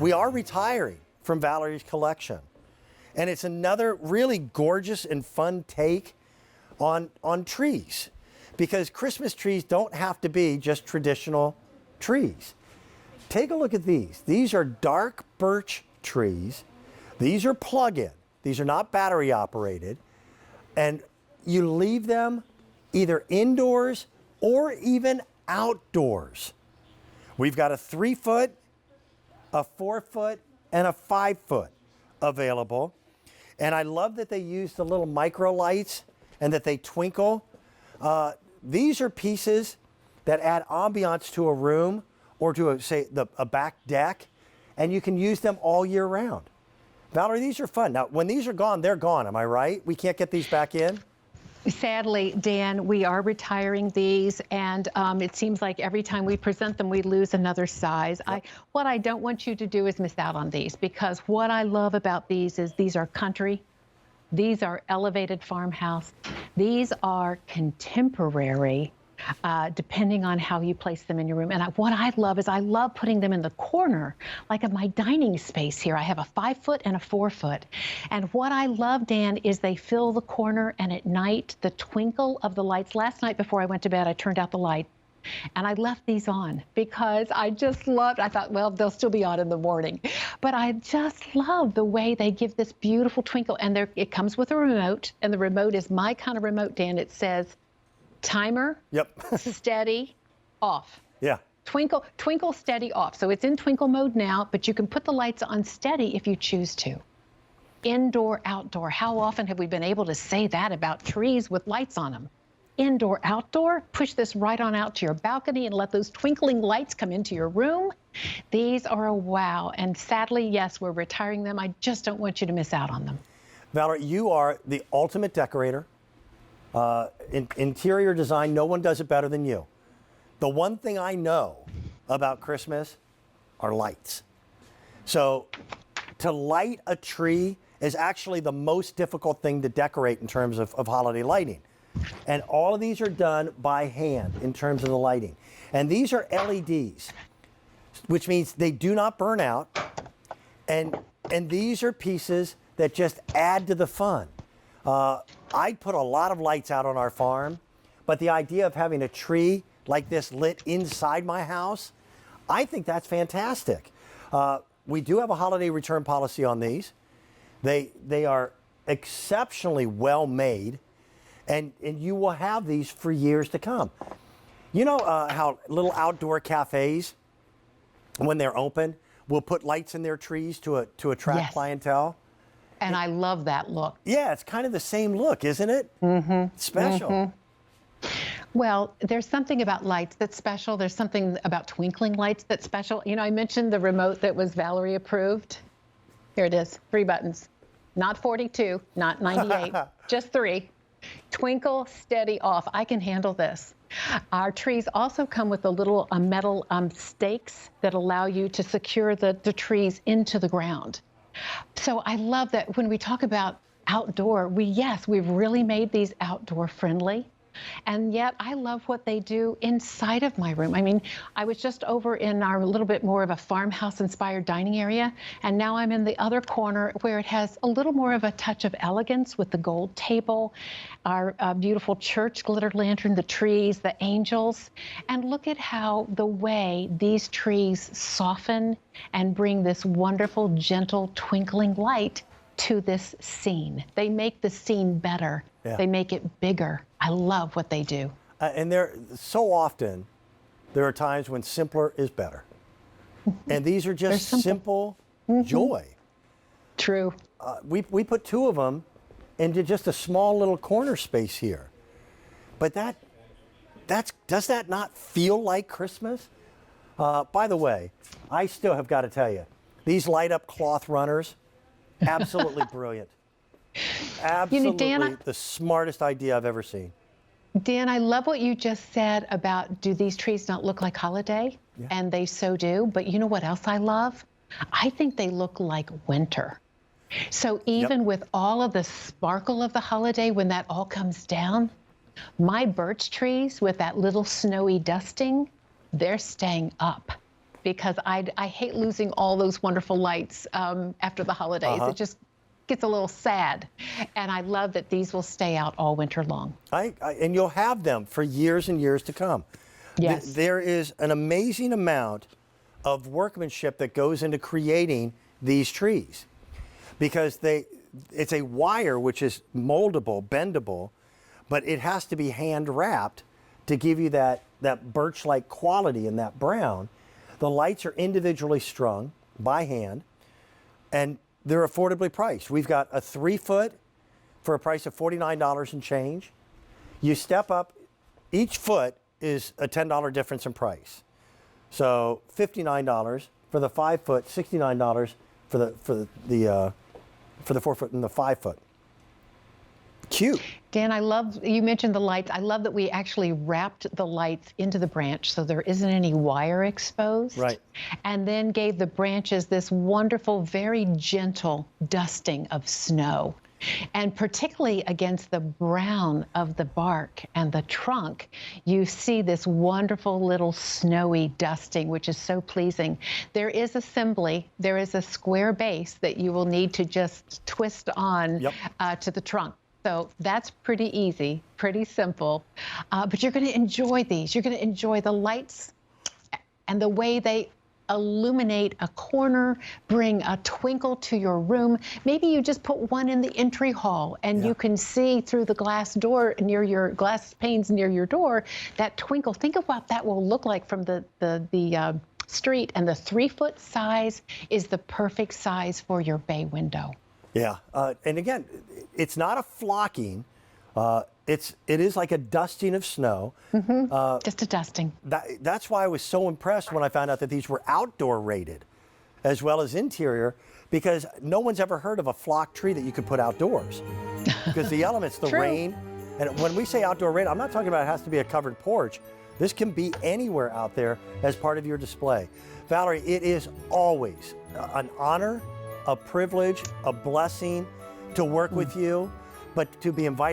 we are retiring from Valerie's collection. And it's another really gorgeous and fun take on trees, because Christmas trees don't have to be just traditional trees. Take a look at these. These are dark birch trees. These are plug-in. These are not battery operated. And you leave them either indoors or even outdoors. We've got a 3-foot, a 4-foot, and a 5-foot available. And I love that they use the little micro lights and that they twinkle. These are pieces that add ambiance to a room or to a back deck, and you can use them all year round. Valerie, these are fun. Now, when these are gone, they're gone. Am I right? We can't get these back in? Sadly, Dan, we are retiring these, and it seems like every time we present them, we lose another size. Yep. What I don't want you to do is miss out on these, because what I love about these is these are country, these are elevated farmhouse, these are contemporary, depending on how you place them in your room. And what I love is I love putting them in the corner, like of my dining space here. I have a 5-foot and a 4-foot. And what I love, Dan, is they fill the corner, and at night, the twinkle of the lights. Last night before I went to bed, I turned out the light and I left these on because I just loved, I thought, well, they'll still be on in the morning. But I just love the way they give this beautiful twinkle. And it comes with a remote, and the remote is my kind of remote, Dan. It says, timer, yep. steady, off. Yeah. Twinkle, steady, off. So it's in twinkle mode now, but you can put the lights on steady if you choose to. Indoor, outdoor. How often have we been able to say that about trees with lights on them? Indoor, outdoor, push this right on out to your balcony and let those twinkling lights come into your room. These are a wow. And sadly, yes, we're retiring them. I just don't want you to miss out on them. Valerie, you are the ultimate decorator. Interior design, no one does it better than you. The one thing I know about Christmas are lights. So to light a tree is actually the most difficult thing to decorate in terms of holiday lighting. And all of these are done by hand in terms of the lighting. And these are LEDs, which means they do not burn out. And these are pieces that just add to the fun. I put a lot of lights out on our farm, but the idea of having a tree like this lit inside my house, I think that's fantastic. We do have a holiday return policy on these. They are exceptionally well made, and you will have these for years to come. You know how little outdoor cafes, when they're open, will put lights in their trees to attract Yes. clientele? And I love that look. Yeah, it's kind of the same look, isn't it? Mm-hmm. Special. Mm-hmm. Well, there's something about lights that's special. There's something about twinkling lights that's special. You know, I mentioned the remote that was Valerie approved. Here it is, 3 buttons. Not 42, not 98, just 3. Twinkle, steady, off. I can handle this. Our trees also come with a little metal stakes that allow you to secure the trees into the ground. So I love that when we talk about outdoor, we've really made these outdoor friendly. And yet I love what they do inside of my room. I mean, I was just over in our little bit more of a farmhouse inspired dining area, and now I'm in the other corner where it has a little more of a touch of elegance with the gold table, our beautiful church glitter lantern, the trees, the angels. And look at how the way these trees soften and bring this wonderful, gentle, twinkling light to this scene. They make the scene better. Yeah. They make it bigger. I love what they do. And so often, there are times when simpler is better. And these are just simple joy. True. We put 2 of them into just a small little corner space here. But does that not feel like Christmas? By the way, I still have got to tell you, these light up cloth runners, absolutely brilliant. Absolutely Dan, the smartest idea I've ever seen. Dan, I love what you just said about, do these trees not look like holiday? Yeah. And they so do. But you know what else I love? I think they look like winter. So even with all of the sparkle of the holiday, when that all comes down, my birch trees with that little snowy dusting, they're staying up. because I hate losing all those wonderful lights after the holidays. It just gets a little sad. And I love that these will stay out all winter long. And you'll have them for years and years to come. Yes. There is an amazing amount of workmanship that goes into creating these trees, because it's a wire which is moldable, bendable, but it has to be hand wrapped to give you that birch-like quality in that brown. The lights are individually strung by hand, and they're affordably priced. We've got a 3-foot for a price of $49 and change. You step up, each foot is a $10 difference in price. So $59 for the 5-foot, $69 for the 4-foot and the 5-foot. Cute. Dan, I love, you mentioned the lights. I love that we actually wrapped the lights into the branch so there isn't any wire exposed. Right. And then gave the branches this wonderful, very gentle dusting of snow. And particularly against the brown of the bark and the trunk, you see this wonderful little snowy dusting, which is so pleasing. There is assembly. There is a square base that you will need to just twist on to the trunk. So that's pretty easy, pretty simple. But you're going to enjoy these. You're going to enjoy the lights and the way they illuminate a corner, bring a twinkle to your room. Maybe you just put one in the entry hall and you can see through the glass door near your glass panes near your door that twinkle. Think of what that will look like from the street. And the 3-foot size is the perfect size for your bay window. Yeah, and again, it's not a flocking. It is like a dusting of snow. Just a dusting. That's why I was so impressed when I found out that these were outdoor rated as well as interior, because no one's ever heard of a flock tree that you could put outdoors. Because the elements, the rain, and when we say outdoor rated, I'm not talking about it has to be a covered porch. This can be anywhere out there as part of your display. Valerie, it is always an honor, a privilege, a blessing to work with you, but to be invited